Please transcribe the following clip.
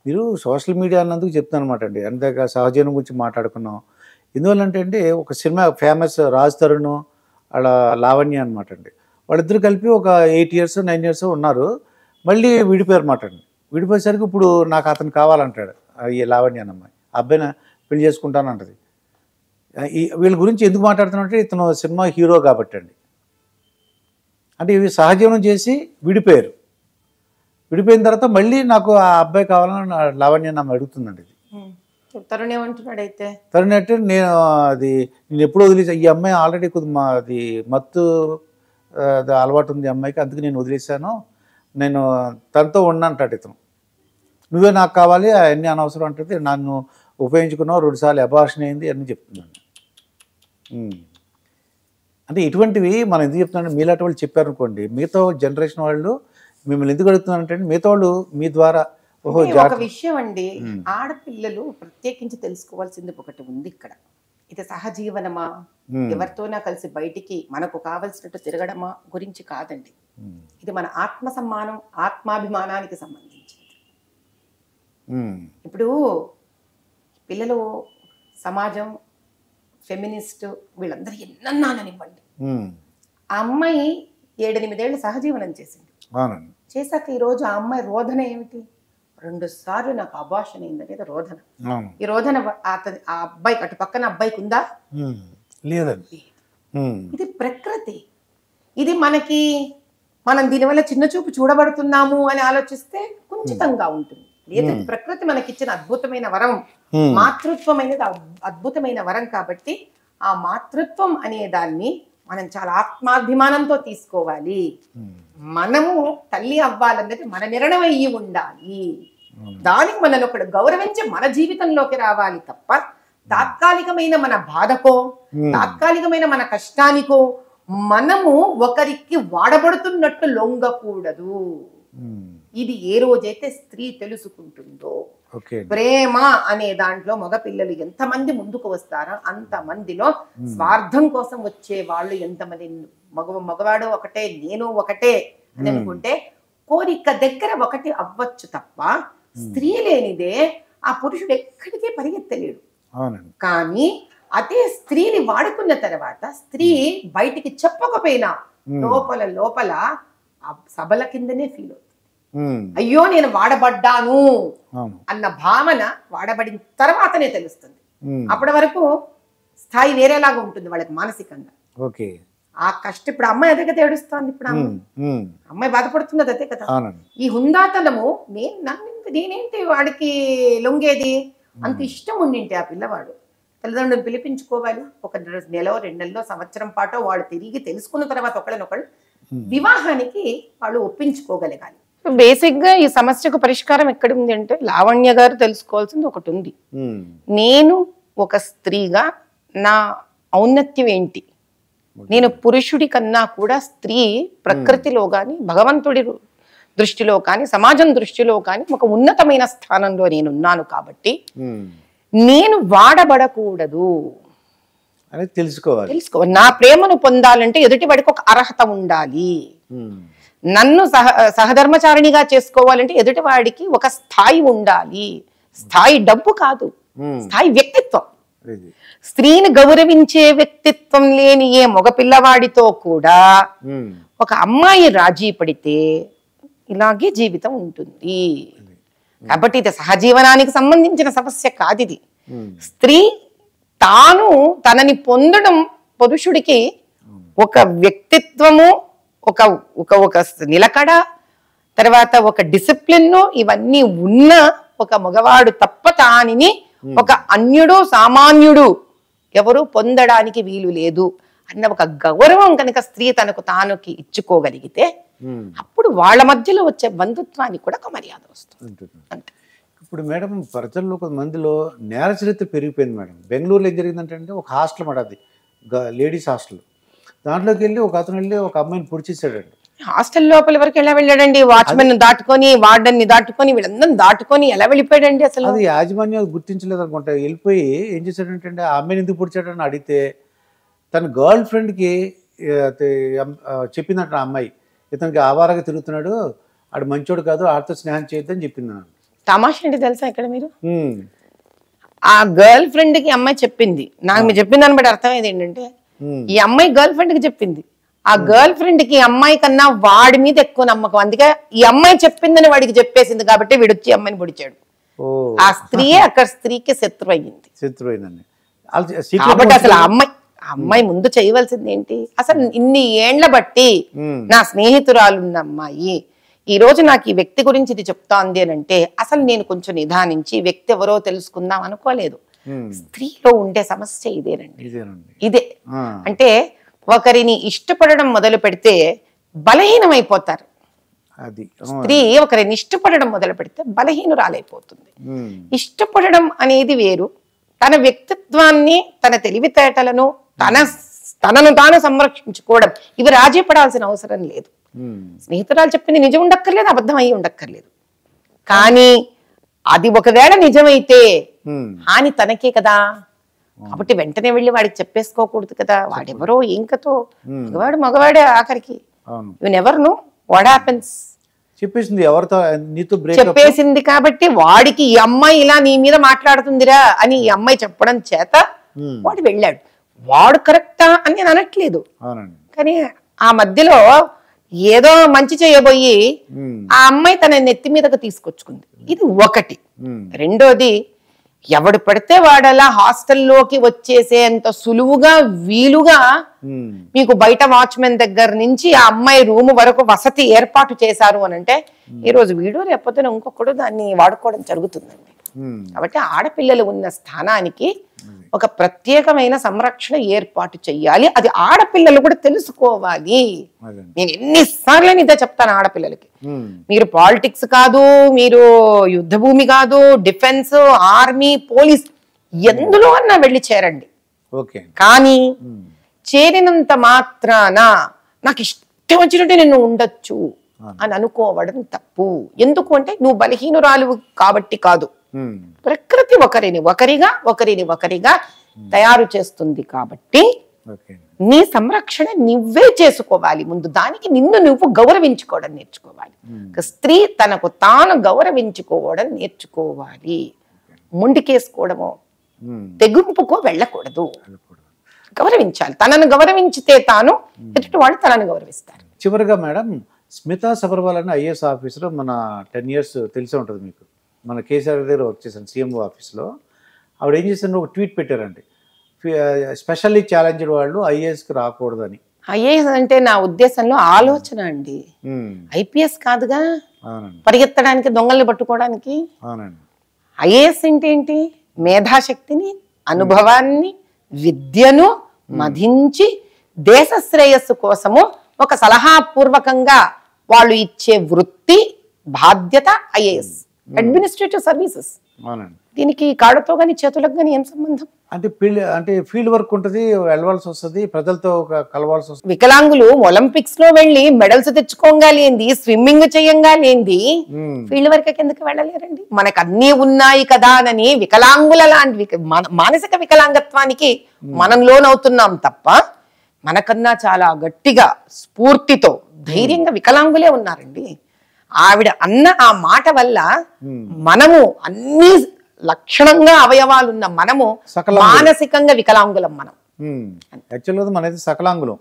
మీరు social media అన్నందుకు చెప్తానమాట అండి. అంతేగా సహజీవనం గురించి మాట్లాడుకున్నాం. ఎందువల్లంటే అండి ఒక సినిమా ఫేమస్ 'రాజ్ తరుణ్' ఆళ్ళ లావణ్య అనమాట అండి. వాళ్ళిద్దరూ కలిపి ఒక 8 ఇయర్స్, 9 ఇయర్స్ ఉన్నారు. మళ్ళీ విడిపోయారన్నమాట అండి. విడిపోయేసరికి ఇప్పుడు నాకు అతను కావాలంటాడు. ఈ లావణ్య అనే అమ్మాయి. ఆ అబ్బాయిని పెళ్లి చేసుకుంటానంటది. వీళ్ళ గురించి ఎందుకు మాట్లాడుతున్నానంటే ఇతను సినిమా హీరో కాబట్టండి. అంటే ఇవి సహజీవనం చేసి విడిపోయారు. విడిపోయిన తర్వాత మళ్ళీ నాకు ఆ అబ్బాయి కావాలని లావణ్య నన్ను అడుగుతుందండి ఇది. తరుణ్ ఏమంటున్నాడైతే తరుణ్ అంటే నేను ఎప్పుడు వదిలేసా ఈ అమ్మాయి ఆల్రెడీ కొద్ది అది మత్తు అలవాటు ఉంది అమ్మాయికి, అందుకే నేను వదిలేశాను, నేను తనతో ఉన్నంటాడు ఇతను. నువ్వే నాకు కావాలి, అవన్నీ అనవసరం అంటే నన్ను ఉపయోగించుకున్నావు, 2 సార్లు అబార్షన్ అయింది అని చెప్తున్నాను. అంటే ఇటువంటివి మనం ఎందుకు చెప్తున్నాం, మీలాంటి వాళ్ళు చెప్పారనుకోండి మిగతా జనరేషన్ వాళ్ళు మిమ్మల్ని ఎందుకు అడుగుతున్నారంటే మిగతా వాళ్ళు మీ ద్వారా ఒక విషయం అండి, ఆడపిల్లలు ప్రత్యేకించి తెలుసుకోవాల్సింది ఒకటి ఉంది ఇక్కడ. ఇది సహజీవనమా, ఎవరితోనా కలిసి బయటికి మనకు కావలసినట్టు తిరగడమా గురించి కాదండి. ఇది మన ఆత్మ సమ్మానం, ఆత్మాభిమానానికి సంబంధించింది. ఇప్పుడు పిల్లలు, సమాజం, ఫెమినిస్ట్ వీళ్ళందరూ ఎన్నన్నాననివ్వండి, ఆ అమ్మాయి 7-8 ఏళ్ళు సహజీవనం చేసింది. చేశాక ఈరోజు ఆ అమ్మాయి రోధన ఏమిటి? 2 సార్లు నాకు అబార్షన్ అయిందనేది రోధన. ఈ రోధన ఆ అబ్బాయికి, అటు పక్కన అబ్బాయికి ఉందా? లేదండి. ఇది ప్రకృతి. ఇది మనం దీనివల్ల చిన్న చూపు చూడబడుతున్నాము అని ఆలోచిస్తే కుంచితంగా ఉంటుంది. లేదు, ప్రకృతి మనకిచ్చిన అద్భుతమైన వరం. మాతృత్వం అనేది అద్భుతమైన వరం కాబట్టి ఆ మాతృత్వం అనే దాన్ని మనం చాలా ఆత్మాభిమానంతో తీసుకోవాలి. మనము తల్లి అవ్వాలన్నది మన నిర్ణయం అయ్యి ఉండాలి. దానికి మనల్ని ఒకడు గౌరవించి మన జీవితంలోకి రావాలి తప్ప తాత్కాలికమైన మన బాధకో, తాత్కాలికమైన మన కష్టానికో మనము ఒకరికి వాడబడుతున్నట్టు లొంగకూడదు. ఇది ఏ రోజైతే స్త్రీ తెలుసుకుంటుందో, ప్రేమ అనే దాంట్లో మగపిల్లలు ఎంతమంది ముందుకు వస్తారో అంతమందిలో స్వార్థం కోసం వచ్చే వాళ్ళు ఎంతమంది, మగవాడు ఒకటే నేను ఒకటే అని అనుకుంటే కోరిక దగ్గర ఒకటి అవ్వచ్చు తప్ప స్త్రీ లేనిదే ఆ పురుషుడు ఎక్కడికి పరిగెత్తలేడు. కానీ అదే స్త్రీని వాడుకున్న తర్వాత స్త్రీ బయటికి చెప్పకపోయినా లోపల లోపల సబల కిందనే ఫీల్ అవుతుంది. అయ్యో నేను వాడబడ్డాను అన్న భావన వాడబడిన తర్వాతనే తెలుస్తుంది. అప్పటి వరకు స్థాయి వేరేలాగా ఉంటుంది వాళ్ళకి మానసికంగా. ఆ కష్టం ఇప్పుడు అమ్మాయి అదే కదా ఏడుస్తోంది. ఇప్పుడు అమ్మాయి బాధపడుతున్నది అదే కదా. ఈ హుందాతనము నేనేంటి వాడికి లొంగేది, అంత ఇష్టం ఉండింటే ఆ పిల్లవాడు తల్లిదండ్రులు పిలిపించుకోవాలి. 1 నెల 2 నెలలో సంవత్సరం పాటు వాళ్ళు తిరిగి తెలుసుకున్న తర్వాత ఒకళ్ళనొకళ్ళు వివాహానికి వాళ్ళు ఒప్పించుకోగలగాలి. బేసిక్ గా ఈ సమస్యకు పరిష్కారం ఎక్కడ ఉంది అంటే లావణ్య గారు తెలుసుకోవాల్సింది ఒకటి ఉంది. నేను ఒక స్త్రీగా నా ఔన్నత్యం ఏంటి, నేను పురుషుడి కన్నా కూడా స్త్రీ ప్రకృతిలో కానీ, భగవంతుడి దృష్టిలో కానీ, సమాజం దృష్టిలో కానీ ఒక ఉన్నతమైన స్థానంలో నేనున్నాను కాబట్టి నేను వాడబడకూడదు అని తెలుసుకోవాలి. నా ప్రేమను పొందాలంటే ఎదుటి వాడికి ఒక అర్హత ఉండాలి. నన్ను సహధర్మచారిణిగా చేసుకోవాలంటే ఎదుటి వాడికి ఒక స్థాయి ఉండాలి. స్థాయి డబ్బు కాదు, స్థాయి వ్యక్తిత్వం. స్త్రీని గౌరవించే వ్యక్తిత్వం లేని ఏ మగ పిల్లవాడితో కూడా ఒక అమ్మాయి రాజీ పడితే ఇలాగే జీవితం ఉంటుంది. కాబట్టి ఇది సహజీవనానికి సంబంధించిన సమస్య కాదు. ఇది స్త్రీ తనని పొందడం పురుషుడికి ఒక వ్యక్తిత్వము, ఒక ఒక నిలకడ, తర్వాత ఒక డిసిప్లిన్, ఇవన్నీ ఉన్న ఒక మగవాడు తప్ప తానిని ఒక అన్యుడు, సామాన్యుడు ఎవరు పొందడానికి వీలు లేదు అన్న ఒక గౌరవం కనుక స్త్రీ తనకు తానుకి ఇచ్చుకోగలిగితే అప్పుడు వాళ్ళ మధ్యలో వచ్చే బంధుత్వానికి కూడా ఒక మర్యాద వస్తుంది. అంతే. ఇప్పుడు మేడం ప్రజల్లో కొంతమందిలో నేర చరిత్ర పెరిగిపోయింది మేడం. బెంగళూరులో ఏం జరిగిందంటే ఒక హాస్టల్ మాట, అది లేడీస్ హాస్టల్. దాంట్లోకి వెళ్ళి ఒక అతను వెళ్ళి ఒక అమ్మాయిని పొడిచేసాడండి. హాస్టల్ లోపల వరకు ఎలా వెళ్ళాడండి? వాచ్మెన్ దాటుకొని, వార్డెన్ ని దాటుకొని, వీళ్ళందరినీ దాటుకొని ఎలా వెళ్ళిపోయాడండి? అసలు అది యాజమాన్యం గుర్తించలేదు అనుకుంటా. వెళ్ళిపోయి ఏం చేశాడంటే ఆ అమ్మాయిని ఎందుకు పొడిచాడని అడిగితే తన గర్ల్ ఫ్రెండ్కి చెప్పిందంట ఆ అమ్మాయి, ఇతనికి ఆవారగా తిరుగుతున్నాడు, ఆడు మంచోడు కాదు, ఆడితో స్నేహం చేయొద్దని చెప్పింది. తమాషా ఏంటి తెలుసా ఇక్కడ మీరు, ఉమ్, ఆ గర్ల్ ఫ్రెండ్ కి అమ్మాయి చెప్పింది, నాకు మీరు చెప్పిన దాన్ని బట్టి అర్థమైంది ఏంటంటే ఉమ్, ఈ అమ్మాయి గర్ల్ ఫ్రెండ్ కి చెప్పింది, ఆ గర్ల్ ఫ్రెండ్ కి అమ్మాయి కన్నా వాడి మీద ఎక్కువ నమ్మకం, అందుకే ఈ అమ్మాయి చెప్పిందని వాడికి చెప్పేసింది కాబట్టి వీడు వచ్చి అమ్మాయిని పొడిచాడు. ఓ ఆ స్త్రీయే అక్కడ స్త్రీకి శత్రు అయ్యింది. శత్రువైందండి. కాబట్టి అసలు ఆ అమ్మాయి ముందు చేయవలసింది ఏంటి, అసలు ఇన్ని ఏండ్ల బట్టి నా స్నేహితురాలున్న అమ్మాయి ఈ రోజు నాకు ఈ వ్యక్తి గురించి ఇది చెప్తోంది అని అంటే అసలు నేను కొంచెం నిదానించి వ్యక్తి ఎవరో తెలుసుకుందాం అనుకోలేదు. స్త్రీలో ఉండే సమస్య ఇదేనండి, ఇదే. అంటే ఒకరిని ఇష్టపడడం మొదలు పెడితే బలహీనమైపోతారు. స్త్రీ ఒకరిని ఇష్టపడడం మొదలు పెడితే బలహీనురాలైపోతుంది. ఇష్టపడడం అనేది వేరు, తన వ్యక్తిత్వాన్ని, తన తెలివితేటలను, తనను తాను సంరక్షించుకోవడం, ఇవి రాజీ పడాల్సిన అవసరం లేదు. స్నేహితురాలు చెప్పింది నిజం ఉండక్కర్లేదు, అబద్ధం అయ్యి ఉండక్కర్లేదు. కానీ అది ఒకవేళ నిజమైతే హాని తనకే కదా. కాబట్టి వెంటనే వెళ్ళి వాడికి చెప్పేసుకోకూడదు కదా, వాడెవరో ఇంకతో మగవాడే ఆఖరికి. You never know what happens. చెప్పేసింది ఎవరితో, నీతో చెప్పేసింది కాబట్టి వాడికి ఈ అమ్మాయి ఇలా నీ మీద మాట్లాడుతుందిరా అని ఈ అమ్మాయి చెప్పడం చేత వాడు వెళ్ళాడు. వాడు కరెక్టా అని నేను అనట్లేదు, కానీ ఆ మధ్యలో ఏదో మంచి చేయబోయి ఆ అమ్మాయి తన నెత్తి మీదకు తీసుకొచ్చుకుంది. ఇది ఒకటి. రెండోది, ఎవడు పడితే వాడలా హాస్టల్లోకి వచ్చేసేంత సులువుగా వీలుగా మీకు బయట వాచ్మెన్ దగ్గర నుంచి ఆ అమ్మాయి రూమ్ వరకు వసతి ఏర్పాటు చేశారు అని అంటే ఈ రోజు వీడు రేపొద్దున ఇంకొకడు దాన్ని వాడుకోవడం జరుగుతుందండి. కాబట్టి ఆడపిల్లలు ఉన్న స్థానానికి ఒక ప్రత్యేకమైన సంరక్షణ ఏర్పాటు చెయ్యాలి. అది ఆడపిల్లలు కూడా తెలుసుకోవాలి. నేను ఎన్నిసార్లు ఇదే చెప్తాను ఆడపిల్లలకి, మీరు పాలిటిక్స్ కాదు, మీరు యుద్ధ భూమి కాదు, డిఫెన్స్, ఆర్మీ, పోలీస్ ఎందులో అన్నా వెళ్ళి చేరండి. కానీ చేరినంత మాత్రాన నాకు ఇష్టం వచ్చినట్టు నేను ఉండొచ్చు అని అనుకోవడం తప్పు. ఎందుకు అంటే నువ్వు బలహీనురాలు కాబట్టి కాదు, ప్రకృతి ఒకరిని ఒకరిగా తయారు చేస్తుంది. కాబట్టి నీ సంరక్షణ నువ్వే చేసుకోవాలి. ముందు దానికి నిన్ను నువ్వు గౌరవించుకోవడం నేర్చుకోవాలి. స్త్రీ తనకు తాను గౌరవించుకోవడం నేర్చుకోవాలి. మొండికేసుకోవడమో తెగింపుకో వెళ్ళకూడదు, గౌరవించాలి. తనను గౌరవించితే తాను ఎదుటి వాళ్ళు తనను గౌరవిస్తారు. చివరిగా మేడం, స్మితా సబర్వాల్ అని ఐఏఎస్ ఆఫీసర్, మన 10 years తెలిసే ఉంటుంది మీకు, మన కేసీఆర్ దగ్గర వర్క్ చేశాను సీఎంఓ ఆఫీస్లో. ఆవిడ ఏం చేశారు, ఒక ట్వీట్ పెట్టారండి, స్పెషల్లీ ఛాలెంజ్డ్ వాళ్ళు ఐఏఎస్కి రాకూడదని. ఐఏఎస్ అంటే నా ఉద్దేశంలో ఆలోచన అండి, ఐపీఎస్ కాదుగా పరిగెత్తడానికి, దొంగల్ని పట్టుకోవడానికి. ఐఏఎస్ అంటే ఏంటి, మేధాశక్తిని, అనుభవాన్ని, విద్యను మధించి దేశ శ్రేయస్సు కోసము ఒక సలహాపూర్వకంగా వాళ్ళు ఇచ్చే వృత్తి, బాధ్యత ఐఏఎస్, అడ్మినిస్ట్రేటివ్ సర్వీసెస్. దీనికి కాళ్ళతో గానీ చేతులకు గానీ ఏం సంబంధం? అంటే ఫీల్డ్ వర్క్ ఉంటుంది, వెళ్ళవలసి వస్తుంది, ప్రజలతో కలవాల్సి వస్తుంది. వికలాంగులు ఒలింపిక్స్ లో వెళ్ళి మెడల్స్ తెచ్చుకోగాలేంది, స్విమ్మింగ్ చేయంగాలేంది, ఫీల్డ్ వర్క్ ఎందుకు వెళ్ళలేరండి? మనకు అన్ని ఉన్నాయి కదా అని వికలాంగుల లాంటి మానసిక వికలాంగత్వానికి మనం లోనవుతున్నాం తప్ప మనకన్నా చాలా గట్టిగా స్ఫూర్తితో ధైర్యంగా వికలాంగులే ఉన్నారండి. ఆవిడ అన్న ఆ మాట వల్ల మనము అన్ని లక్షణంగా అవయవాలున్న మనము మానసికంగా వికలాంగులం. మనం యాక్చువల్గా మనది సకలాంగులం.